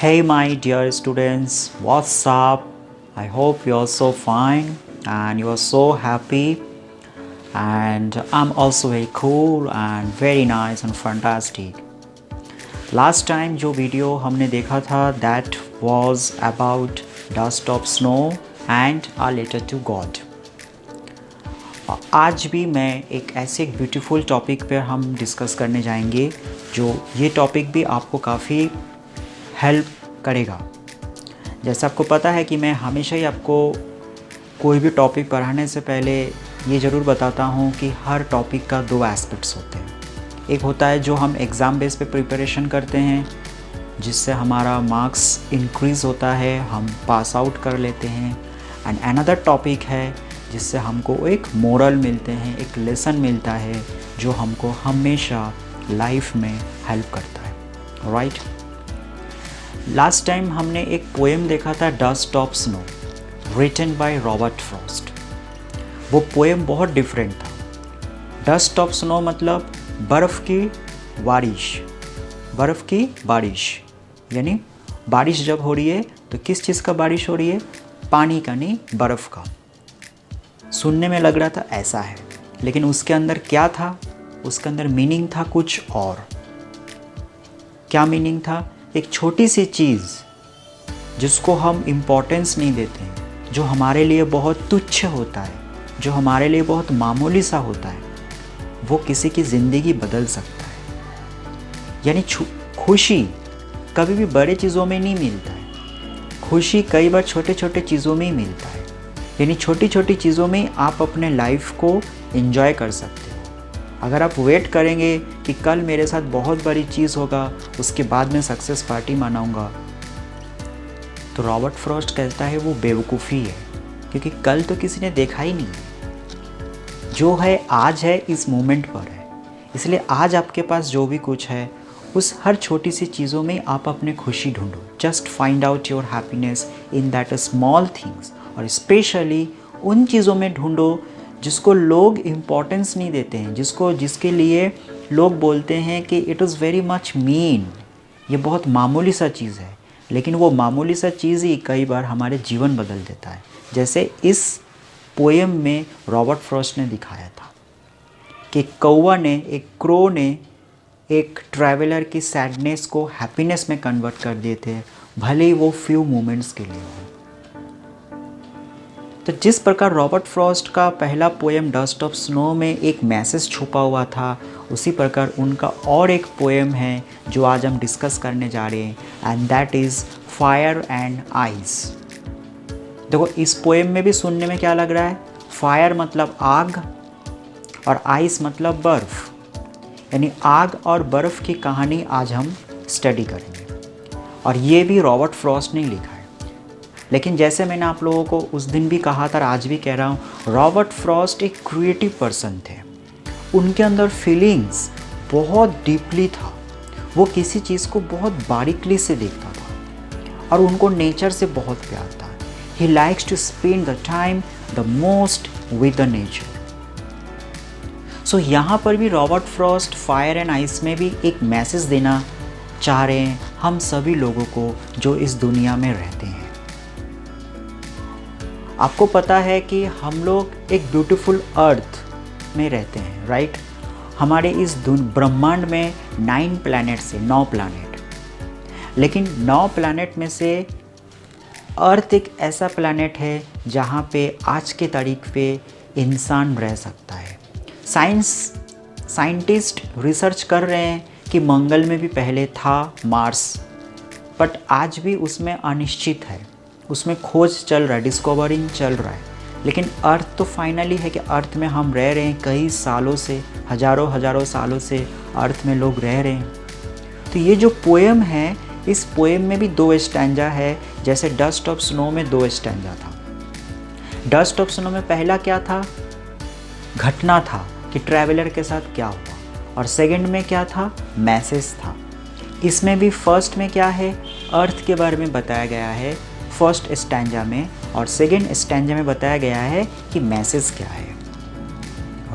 Hey, my dear students, what's up? I hope you're so fine and you are so happy. And I'm also very cool and very nice and fantastic. Last time जो video हमने देखा था that was about dust of snow and a letter to God. आज भी मैं एक ऐसे beautiful topic पर हम डिस्कस करने जाएंगे जो ये टॉपिक भी आपको काफ़ी हेल्प करेगा। जैसा आपको पता है कि मैं हमेशा ही आपको कोई भी टॉपिक पढ़ाने से पहले ये ज़रूर बताता हूँ कि हर टॉपिक का दो एस्पेक्ट्स होते हैं। एक होता है जो हम एग्ज़ाम बेस पे प्रिपरेशन करते हैं, जिससे हमारा मार्क्स इंक्रीज़ होता है, हम पास आउट कर लेते हैं। एंड अनदर टॉपिक है जिससे हमको एक मोरल मिलते हैं, एक लेसन मिलता है जो हमको हमेशा लाइफ में हेल्प करता है। राइट, लास्ट टाइम हमने एक पोएम देखा था dust of snow written by Robert Frost. वो पोएम बहुत डिफरेंट था। डस्ट ऑफ स्नो मतलब बर्फ़ की बारिश, बर्फ़ की बारिश यानी बारिश जब हो रही है तो किस चीज़ का बारिश हो रही है? पानी का, नहीं बर्फ़ का। सुनने में लग रहा था ऐसा है, लेकिन उसके अंदर क्या था? उसके अंदर मीनिंग था कुछ और। क्या मीनिंग था? एक छोटी सी चीज़ जिसको हम इम्पोर्टेंस नहीं देते हैं, जो हमारे लिए बहुत तुच्छ होता है, जो हमारे लिए बहुत मामूली सा होता है, वो किसी की ज़िंदगी बदल सकता है। यानी खुशी कभी भी बड़े चीज़ों में नहीं मिलता है, खुशी कई बार छोटे छोटे चीज़ों में ही मिलता है। यानी छोटी छोटी चीज़ों में आप अपने लाइफ को एंजॉय कर सकते हो। अगर आप वेट करेंगे कि कल मेरे साथ बहुत बड़ी चीज़ होगा, उसके बाद मैं सक्सेस पार्टी मनाऊंगा, तो रॉबर्ट फ्रॉस्ट कहता है वो बेवकूफ़ी है, क्योंकि कल तो किसी ने देखा ही नहीं है। जो है आज है, इस मोमेंट पर है। इसलिए आज आपके पास जो भी कुछ है, उस हर छोटी सी चीज़ों में आप अपने खुशी ढूंढो। Just find out your happiness in that small things, और स्पेशली उन चीज़ों में ढूंढो जिसको लोग इम्पोर्टेंस नहीं देते हैं, जिसके लिए लोग बोलते हैं कि it is very much mean, ये बहुत मामूली सा चीज़ है। लेकिन वो मामूली सा चीज़ ही कई बार हमारे जीवन बदल देता है। जैसे इस पोएम में रॉबर्ट फ्रॉस्ट ने दिखाया था कि कौवा ने, एक क्रो ने एक ट्रैवलर की सैडनेस को हैप्पीनेस में कन्वर्ट कर दिए थे, भले ही वो फ्यू मोमेंट्स के लिए हो। तो जिस प्रकार रॉबर्ट फ्रॉस्ट का पहला पोएम डस्ट ऑफ स्नो में एक मैसेज छुपा हुआ था, उसी प्रकार उनका और एक पोएम है जो आज हम डिस्कस करने जा रहे हैं, and that is fire and ice. देखो, इस पोएम में भी सुनने में क्या लग रहा है? फायर मतलब आग और आइस मतलब बर्फ़, यानी आग और बर्फ़ की कहानी आज हम स्टडी करेंगे। और ये भी रॉबर्ट फ्रॉस्ट ने लिखा है। लेकिन जैसे मैंने आप लोगों को उस दिन भी कहा था और आज भी कह रहा हूँ, रॉबर्ट फ्रॉस्ट एक क्रिएटिव पर्सन थे। उनके अंदर फीलिंग्स बहुत डीपली था। वो किसी चीज़ को बहुत बारीकली से देखता था और उनको नेचर से बहुत प्यार था। He likes to spend the time the most with the nature. So यहाँ पर भी Robert Frost fire and ice में भी एक मैसेज देना चाह रहे हैं हम सभी लोगों को जो इस दुनिया में रहते हैं। आपको पता है कि हम लोग एक ब्यूटीफुल अर्थ में रहते हैं, राइट? हमारे इस ब्रह्मांड में 9 प्लैनेट्स हैं, 9 प्लैनेट। लेकिन 9 प्लैनेट में से अर्थ एक ऐसा प्लैनेट है जहाँ पे आज के तारीख पे इंसान रह सकता है। साइंटिस्ट रिसर्च कर रहे हैं कि मंगल में भी पहले था मार्स, बट आज भी उसमें अनिश्चित है, उसमें खोज चल रहा है, डिस्कवरिंग चल रहा है। लेकिन अर्थ तो फाइनली है कि अर्थ में हम रह रहे हैं कई सालों से, हज़ारों सालों से अर्थ में लोग रह रहे हैं। तो ये जो पोएम है, इस पोएम में भी 2 स्टैंजा है, जैसे डस्ट ऑफ स्नो में 2 स्टैंजा था। डस्ट ऑफ स्नो में पहला क्या था? घटना था कि ट्रैवलर के साथ क्या हुआ, और सेकंड में क्या था? मैसेज था। इसमें भी फर्स्ट में क्या है? अर्थ के बारे में बताया गया है फर्स्ट स्टैंजा में, और सेकंड स्टैंजा में बताया गया है कि मैसेज क्या है।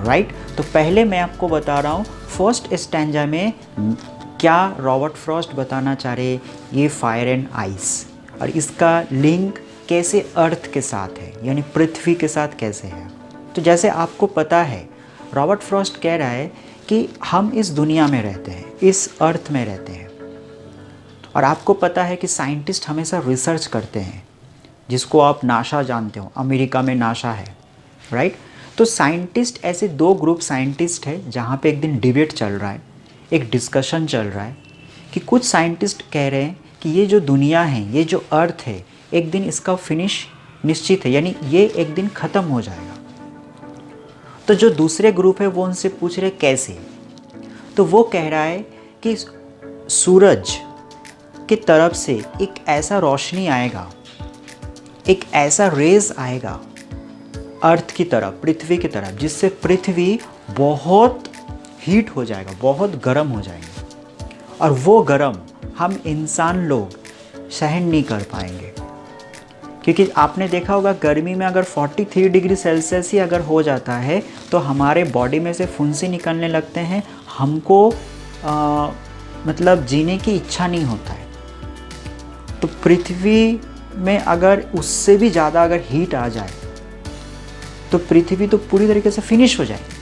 राइट? तो पहले मैं आपको बता रहा हूँ, फर्स्ट स्टैंजा में क्या रॉबर्ट फ्रॉस्ट बताना चाह रहे ये फायर एंड आइस, और इसका लिंक कैसे अर्थ के साथ है, यानी पृथ्वी के साथ कैसे है। तो जैसे आपको पता है, रॉबर्ट फ्रॉस्ट कह रहा है कि हम इस दुनिया में रहते हैं, इस अर्थ में रहते हैं, और आपको पता है कि साइंटिस्ट हमेशा रिसर्च करते हैं, जिसको आप नासा जानते हो, अमेरिका में नासा है, राइट। तो साइंटिस्ट, ऐसे दो ग्रुप साइंटिस्ट है जहाँ पे एक दिन डिबेट चल रहा है, एक डिस्कशन चल रहा है कि कुछ साइंटिस्ट कह रहे हैं कि ये जो दुनिया है, ये जो अर्थ है, एक दिन इसका फिनिश निश्चित है, यानी ये एक दिन ख़त्म हो जाएगा। तो जो दूसरे ग्रुप है वो उनसे पूछ रहे कैसे, तो वो कह रहा है कि सूरज की तरफ से एक ऐसा रोशनी आएगा, एक ऐसा रेज आएगा अर्थ की तरफ, पृथ्वी की तरफ, जिससे पृथ्वी बहुत हीट हो जाएगा, बहुत गर्म हो जाएंगे, और वो गर्म हम इंसान लोग सहन नहीं कर पाएंगे। क्योंकि आपने देखा होगा गर्मी में अगर 43 डिग्री सेल्सियस ही अगर हो जाता है तो हमारे बॉडी में से फुंसी निकलने लगते हैं, हमको मतलब जीने की इच्छा नहीं होता है। तो पृथ्वी में अगर उससे भी ज़्यादा अगर हीट आ जाए तो पृथ्वी तो पूरी तरीके से फिनिश हो जाएगी।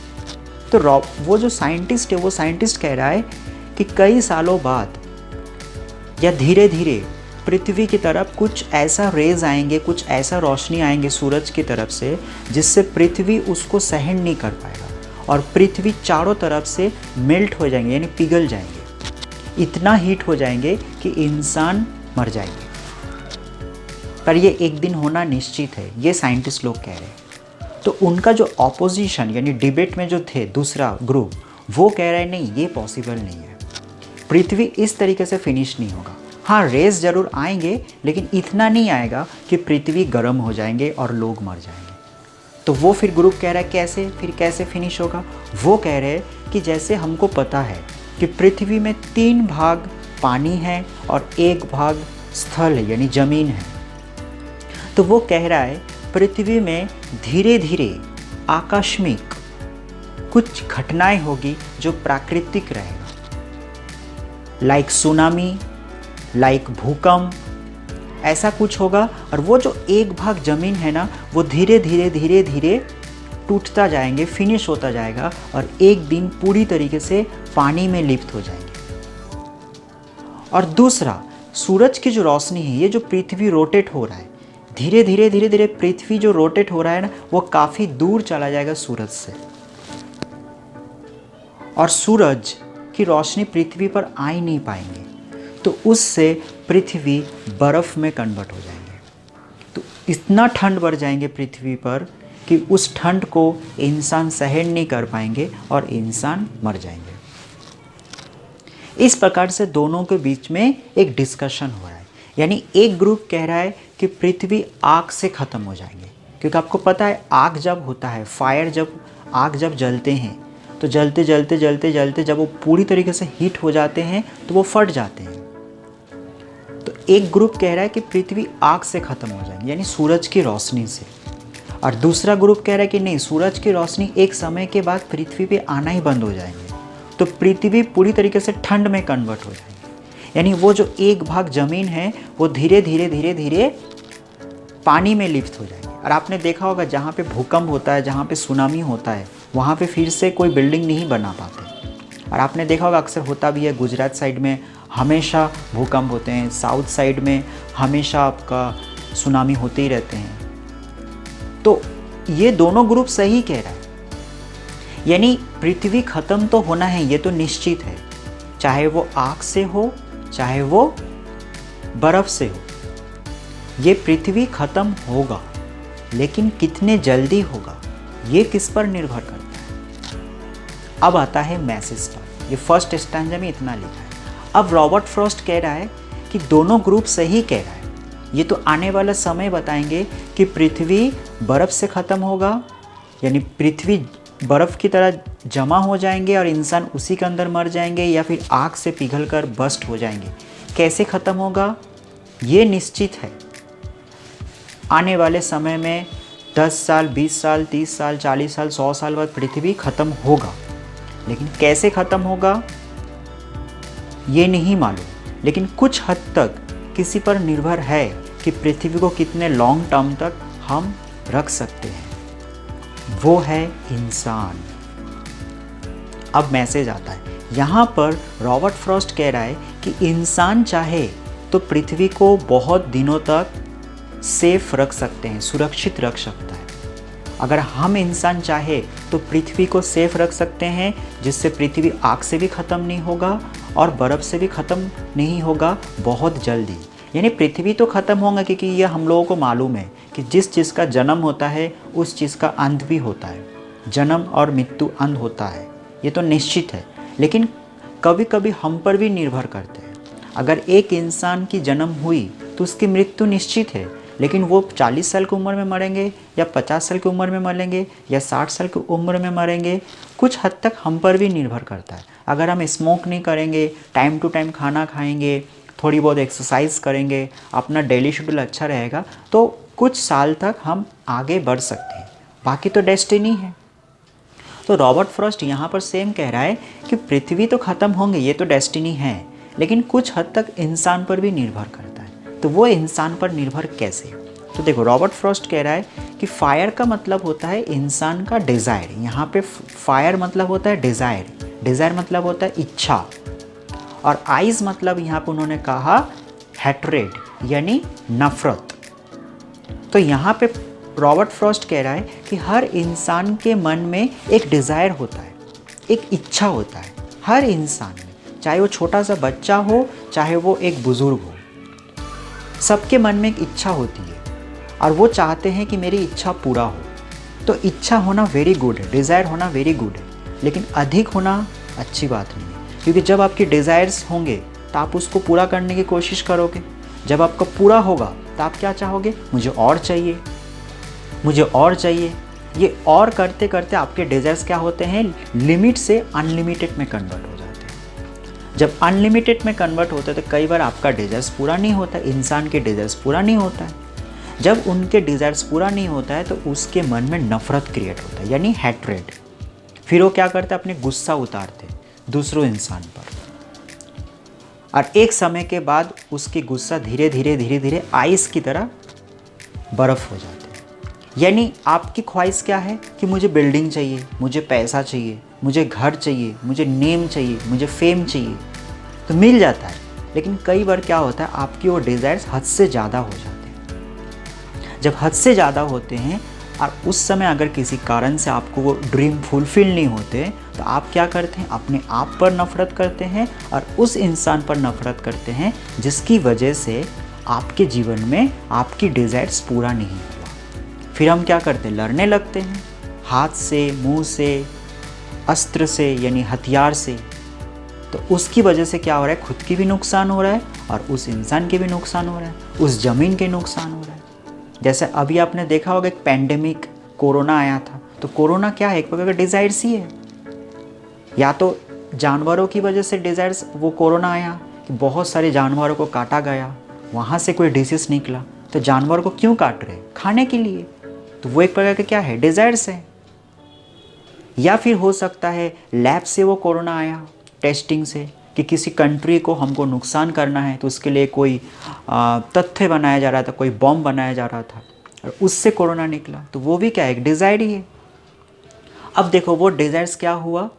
तो वो जो साइंटिस्ट है, वो साइंटिस्ट कह रहा है कि कई सालों बाद या धीरे धीरे पृथ्वी की तरफ कुछ ऐसा रेज आएंगे, कुछ ऐसा रोशनी आएंगे सूरज की तरफ से, जिससे पृथ्वी उसको सहन नहीं कर पाएगा और पृथ्वी चारों तरफ से मेल्ट हो जाएंगे, यानी पिघल जाएंगे, इतना हीट हो जाएंगे कि इंसान मर जाएंगे। पर ये एक दिन होना निश्चित है, ये साइंटिस्ट लोग कह रहे हैं। तो उनका जो ऑपोजिशन यानी डिबेट में जो थे दूसरा ग्रुप, वो कह रहे हैं नहीं, ये पॉसिबल नहीं है, पृथ्वी इस तरीके से फिनिश नहीं होगा। हाँ, रेस ज़रूर आएंगे, लेकिन इतना नहीं आएगा कि पृथ्वी गर्म हो जाएंगे और लोग मर जाएंगे। तो वो फिर ग्रुप कह रहा है कैसे, फिर कैसे फिनिश होगा। वो कह रहे हैं कि जैसे हमको पता है कि पृथ्वी में 3 भाग पानी है और 1 भाग स्थल है, यानी ज़मीन है। तो वो कह रहा है पृथ्वी में धीरे धीरे आकस्मिक कुछ घटनाएं होगी जो प्राकृतिक रहेगा, लाइक सुनामी, लाइक भूकंप, ऐसा कुछ होगा। और वो जो 1 भाग ज़मीन है ना, वो धीरे धीरे टूटता जाएंगे, फिनिश होता जाएगा, और एक दिन पूरी तरीके से पानी में लिप्त हो जाएंगे। और दूसरा, सूरज की जो रोशनी है, ये जो पृथ्वी रोटेट हो रहा है, धीरे धीरे पृथ्वी जो रोटेट हो रहा है ना, वो काफ़ी दूर चला जाएगा सूरज से, और सूरज की रोशनी पृथ्वी पर आ ही नहीं पाएंगे। तो उससे पृथ्वी बर्फ़ में कन्वर्ट हो जाएंगे। तो इतना ठंड बढ़ जाएंगे पृथ्वी पर कि उस ठंड को इंसान सहन नहीं कर पाएंगे और इंसान मर जाएंगे। इस प्रकार से दोनों के बीच में एक डिस्कशन हो रहा है। यानी एक ग्रुप कह रहा है कि पृथ्वी आग से ख़त्म हो जाएंगे, क्योंकि आपको पता है आग जब होता है, फायर जब आग जब जलते हैं तो जलते जब वो पूरी तरीके से हीट हो जाते हैं तो वो फट जाते हैं। तो एक ग्रुप कह रहा है कि पृथ्वी आग से ख़त्म हो जाएगी, यानी सूरज की रोशनी से, और दूसरा ग्रुप कह रहा है कि नहीं, सूरज की रोशनी एक समय के बाद पृथ्वी पे आना ही बंद हो जाएंगे, तो पृथ्वी पूरी तरीके से ठंड में कन्वर्ट हो जाएगी। यानी वो जो 1 भाग ज़मीन है वो धीरे धीरे पानी में लिप्त हो जाएगी। और आपने देखा होगा जहाँ पे भूकंप होता है, जहाँ पे सुनामी होता है, वहाँ पे फिर से कोई बिल्डिंग नहीं बना पाते। और आपने देखा होगा अक्सर होता भी है, गुजरात साइड में हमेशा भूकंप होते हैं, साउथ साइड में हमेशा आपका सुनामी होते ही रहते हैं। तो ये दोनों ग्रुप सही कह रहा है, यानी पृथ्वी ख़त्म तो होना है, ये तो निश्चित है, चाहे वो आग से हो चाहे वो बर्फ़ से हो, ये पृथ्वी ख़त्म होगा, लेकिन कितने जल्दी होगा ये किस पर निर्भर करता है। अब आता है मैसेज पर, ये फर्स्ट स्टैंजा में इतना लिखा है। अब रॉबर्ट फ्रॉस्ट कह रहा है कि दोनों ग्रुप सही कह रहा है, ये तो आने वाला समय बताएंगे कि पृथ्वी बर्फ़ से ख़त्म होगा, यानी पृथ्वी बर्फ़ की तरह जमा हो जाएंगे और इंसान उसी के अंदर मर जाएंगे, या फिर आग से पिघलकर बस्ट हो जाएंगे। कैसे ख़त्म होगा ये निश्चित है, आने वाले समय में 10 साल, 20 साल, 30 साल, 40 साल, 100 साल बाद पृथ्वी ख़त्म होगा, लेकिन कैसे ख़त्म होगा ये नहीं मालूम, लेकिन कुछ हद तक किसी पर निर्भर है कि पृथ्वी को कितने लॉन्ग टर्म तक हम रख सकते हैं। वो है इंसान। अब मैसेज आता है यहाँ पर। रॉबर्ट फ्रॉस्ट कह रहा है कि इंसान चाहे तो पृथ्वी को बहुत दिनों तक सेफ रख सकते हैं, सुरक्षित रख सकता है। अगर हम इंसान चाहे तो पृथ्वी को सेफ रख सकते हैं, जिससे पृथ्वी आग से भी ख़त्म नहीं होगा और बर्फ़ से भी ख़त्म नहीं होगा बहुत जल्दी। यानी पृथ्वी तो ख़त्म होगा, क्योंकि यह हम लोगों को मालूम है कि जिस चीज़ का जन्म होता है उस चीज़ का अंत भी होता है। जन्म और मृत्यु अंत होता है, ये तो निश्चित है। लेकिन कभी कभी हम पर भी निर्भर करते हैं। अगर एक इंसान की जन्म हुई तो उसकी मृत्यु निश्चित है, लेकिन वो 40 साल की उम्र में मरेंगे या 50 साल की उम्र में मरेंगे या 60 साल की उम्र में मरेंगे, कुछ हद तक हम पर भी निर्भर करता है। अगर हम स्मोक नहीं करेंगे, टाइम टू टाइम खाना खाएंगे, थोड़ी बहुत एक्सरसाइज करेंगे, अपना डेली शेड्यूल अच्छा रहेगा, तो कुछ साल तक हम आगे बढ़ सकते हैं। बाकी तो डेस्टिनी है। तो रॉबर्ट फ्रॉस्ट यहाँ पर सेम कह रहा है कि पृथ्वी तो ख़त्म होंगे, ये तो डेस्टिनी है, लेकिन कुछ हद तक इंसान पर भी निर्भर करता है। तो वो इंसान पर निर्भर कैसे? तो देखो, रॉबर्ट फ्रॉस्ट कह रहा है कि फायर का मतलब होता है इंसान का डिज़ायर। यहाँ पे फायर मतलब होता है डिज़ायर, डिज़ायर मतलब होता है इच्छा, और आइज़ मतलब यहाँ पे उन्होंने कहा हैट्रेड, यानी नफ़रत। तो यहाँ पे रॉबर्ट फ्रॉस्ट कह रहा है कि हर इंसान के मन में एक डिज़ायर होता है, एक इच्छा होता है हर इंसान में, चाहे वो छोटा सा बच्चा हो, चाहे वो एक बुज़ुर्ग हो। सबके मन में एक इच्छा होती है और वो चाहते हैं कि मेरी इच्छा पूरा हो। तो इच्छा होना वेरी गुड है, डिज़ायर होना वेरी गुड है, लेकिन अधिक होना अच्छी बात नहीं है। क्योंकि जब आपके डिज़ायर्स होंगे तो आप उसको पूरा करने की कोशिश करोगे। जब आपका पूरा होगा तो आप क्या चाहोगे? मुझे और चाहिए, मुझे और चाहिए। ये और करते करते आपके डिज़ायर्स क्या होते हैं? लिमिट से अनलिमिटेड में कन्वर्ट हो जाते हैं। जब अनलिमिटेड में कन्वर्ट होता है तो कई बार आपका डिज़ायर्स पूरा नहीं होता, इंसान के डिज़ायर्स पूरा नहीं होता है। जब उनके डिज़ायर्स पूरा नहीं होता है तो उसके मन में नफ़रत क्रिएट होता है, यानी हैट्रेड। फिर वो क्या करते हैं? अपने गुस्सा उतारते दूसरों इंसान पर, और एक समय के बाद उसकी गुस्सा धीरे धीरे धीरे धीरे आइस की तरह बर्फ़ हो जाती है। यानी आपकी ख्वाहिश क्या है कि मुझे बिल्डिंग चाहिए, मुझे पैसा चाहिए, मुझे घर चाहिए, मुझे नेम चाहिए, मुझे फेम चाहिए, तो मिल जाता है। लेकिन कई बार क्या होता है, आपकी वो डिज़ायर्स हद से ज़्यादा हो जाते हैं। जब हद से ज़्यादा होते हैं और उस समय अगर किसी कारण से आपको वो ड्रीम फुलफिल नहीं होते, तो आप क्या करते हैं? अपने आप पर नफ़रत करते हैं और उस इंसान पर नफ़रत करते हैं जिसकी वजह से आपके जीवन में आपकी डिज़ायर्स पूरा नहीं हुआ। फिर हम क्या करते हैं? लड़ने लगते हैं, हाथ से, मुंह से, अस्त्र से, यानी हथियार से। तो उसकी वजह से क्या हो रहा है? खुद की भी नुकसान हो रहा है और उस इंसान के भी नुकसान हो रहा है, उस ज़मीन के नुकसान हो रहा है। जैसे अभी आपने देखा होगा एक पैंडेमिक कोरोना आया था, तो कोरोना क्या है? एक प्रकार का डिज़ायर्स ही है। या तो जानवरों की वजह से डिज़ायर्स वो कोरोना आया कि बहुत सारे जानवरों को काटा गया, वहाँ से कोई डिसीज़ निकला। तो जानवर को क्यों काट रहे? खाने के लिए। तो वो एक प्रकार का क्या है? डिज़ायर्स है। या फिर हो सकता है लैब से वो कोरोना आया, टेस्टिंग से, कि किसी कंट्री को हमको नुकसान करना है, तो उसके लिए कोई तथ्य बनाया जा रहा था, कोई बॉम्ब बनाया जा रहा था और उससे कोरोना निकला। तो वो भी क्या है? एक डिज़ायर ही है। अब देखो, वो डिज़ायर्स क्या हुआ?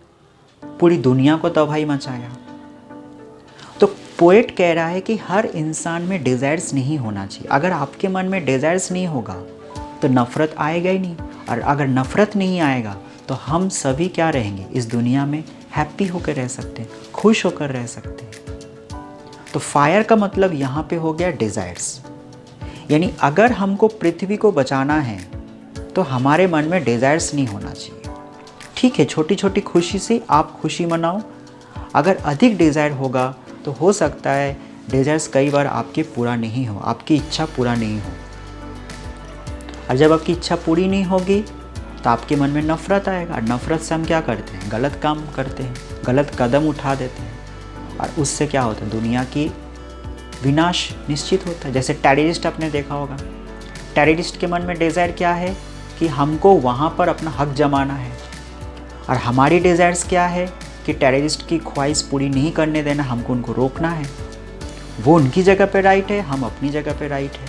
पूरी दुनिया को तबाही मचाया। तो पोएट कह रहा है कि हर इंसान में डिज़ायर्स नहीं होना चाहिए। अगर आपके मन में डिज़ायर्स नहीं होगा तो नफ़रत आएगा ही नहीं, और अगर नफ़रत नहीं आएगा तो हम सभी क्या रहेंगे? इस दुनिया में हैप्पी होकर रह सकते हैं, खुश होकर रह सकते हैं। तो फायर का मतलब यहाँ पे हो गया डिज़ायर्स। यानी अगर हमको पृथ्वी को बचाना है तो हमारे मन में डिज़ायर्स नहीं होना चाहिए। ठीक है, छोटी छोटी खुशी से आप खुशी मनाओ। अगर अधिक डिज़ायर होगा तो हो सकता है डिज़ायर्स कई बार आपके पूरा नहीं हो, आपकी इच्छा पूरा नहीं हो। और जब आपकी इच्छा पूरी नहीं होगी तो आपके मन में नफ़रत आएगा, और नफ़रत से हम क्या करते हैं? गलत काम करते हैं, गलत कदम उठा देते हैं, और उससे क्या होता है? दुनिया की विनाश निश्चित होता है। जैसे टेररिस्ट आपने देखा होगा, टेररिस्ट के मन में डिज़ायर क्या है? कि हमको वहाँ पर अपना हक जमाना है। और हमारी डिज़ायर्स क्या है? कि टेररिस्ट की ख्वाहिश पूरी नहीं करने देना, हमको उनको रोकना है। वो उनकी जगह पे राइट है, हम अपनी जगह पे राइट है।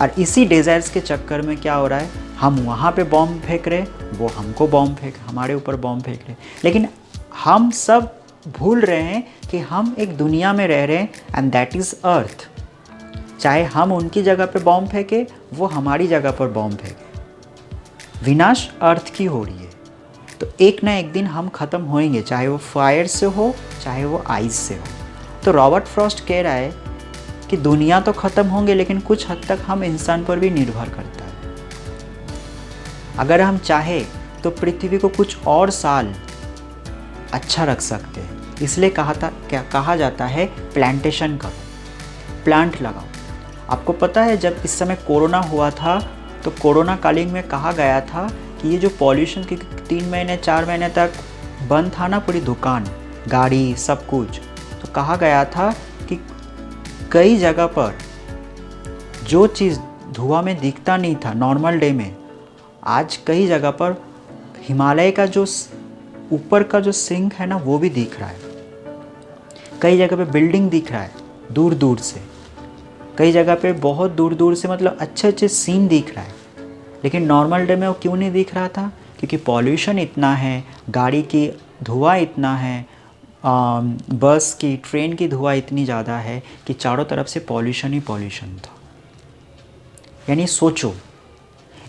और इसी डिज़ायर्स के चक्कर में क्या हो रहा है, हम वहाँ पे बॉम्ब फेंक रहे, वो हमको बॉम्ब फेंक, हमारे ऊपर बॉम्ब फेंक रहे। लेकिन हम सब भूल रहे हैं कि हम एक दुनिया में रह रहे हैं एंड दैट इज़ अर्थ। चाहे हम उनकी जगह पे बॉम्ब फेंके, वो हमारी जगह पर बॉम्ब फेंके, विनाश अर्थ की हो रही है। तो एक ना एक दिन हम ख़त्म होएंगे, चाहे वो फायर से हो, चाहे वो आइस से हो। तो रॉबर्ट फ्रॉस्ट कह रहा है कि दुनिया तो ख़त्म होंगे, लेकिन कुछ हद तक हम इंसान पर भी निर्भर करता है। अगर हम चाहे तो पृथ्वी को कुछ और साल अच्छा रख सकते हैं। इसलिए कहा जाता है प्लांटेशन करो, प्लांट लगाओ। आपको पता है जब इस समय कोरोना हुआ था, तो कोरोना कालीन में कहा गया था कि ये जो पॉल्यूशन की 3 महीने 4 महीने तक बंद था ना, पूरी दुकान, गाड़ी, सब कुछ, तो कहा गया था कि कई जगह पर जो चीज़ धुआं में दिखता नहीं था नॉर्मल डे में, आज कई जगह पर हिमालय का जो ऊपर का जो सिंक है ना, वो भी दिख रहा है। कई जगह पे बिल्डिंग दिख रहा है दूर दूर से, कई जगह पे बहुत दूर दूर से, मतलब अच्छे अच्छे सीन दिख रहा है। लेकिन नॉर्मल डे में वो क्यों नहीं दिख रहा था? क्योंकि पॉल्यूशन इतना है, गाड़ी की धुआं इतना है, बस की, ट्रेन की धुआं इतनी ज़्यादा है कि चारों तरफ से पॉल्यूशन ही पॉल्यूशन था। यानी सोचो,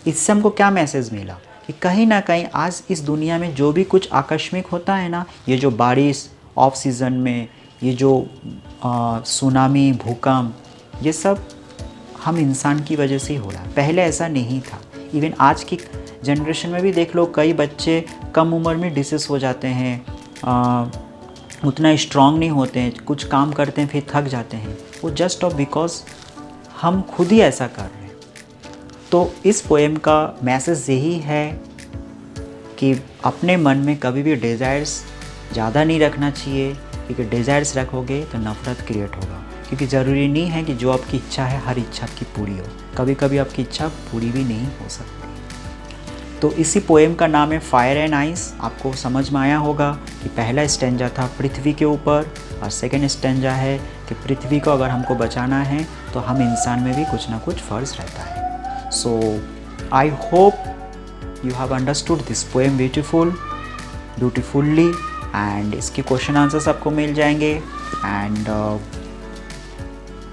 इससे हमको क्या मैसेज मिला कि कहीं ना कहीं आज इस दुनिया में जो भी कुछ आकस्मिक होता है ना, ये जो बारिश ऑफ सीज़न में, ये जो सुनामी, भूकंप, ये सब हम इंसान की वजह से ही हो रहा है। पहले ऐसा नहीं था। इवन आज की जनरेशन में भी देख लो, कई बच्चे कम उम्र में डिसीज हो जाते हैं, उतना स्ट्रांग नहीं होते हैं, कुछ काम करते हैं फिर थक जाते हैं, वो जस्ट ऑफ बिकॉज हम खुद ही ऐसा कर रहे हैं। तो इस पोएम का मैसेज यही है कि अपने मन में कभी भी डिज़ायर्स ज़्यादा नहीं रखना चाहिए, क्योंकि डिज़ायर्स रखोगे तो नफ़रत क्रिएट होगा। क्योंकि ज़रूरी नहीं है कि जो आपकी इच्छा है हर इच्छा आपकी पूरी हो, कभी कभी आपकी इच्छा पूरी भी नहीं हो सकती। तो इसी पोएम का नाम है फायर एंड आइस। आपको समझ में आया होगा कि पहला स्टेंजा था पृथ्वी के ऊपर, और सेकेंड स्टेंजा है कि पृथ्वी को अगर हमको बचाना है तो हम इंसान में भी कुछ ना कुछ फ़र्ज रहता है। So I hope you have understood this poem beautifully, and इसके क्वेश्चन आंसर्स आपको मिल जाएंगे। एंड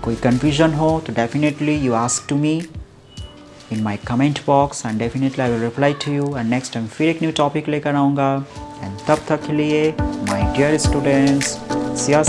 कोई कन्फ्यूजन हो तो definitely you ask to me in my comment box and definitely I will reply to you, and next time फिर एक new topic लेकर आऊँगा। एंड तब तक के लिए my dear students, सिया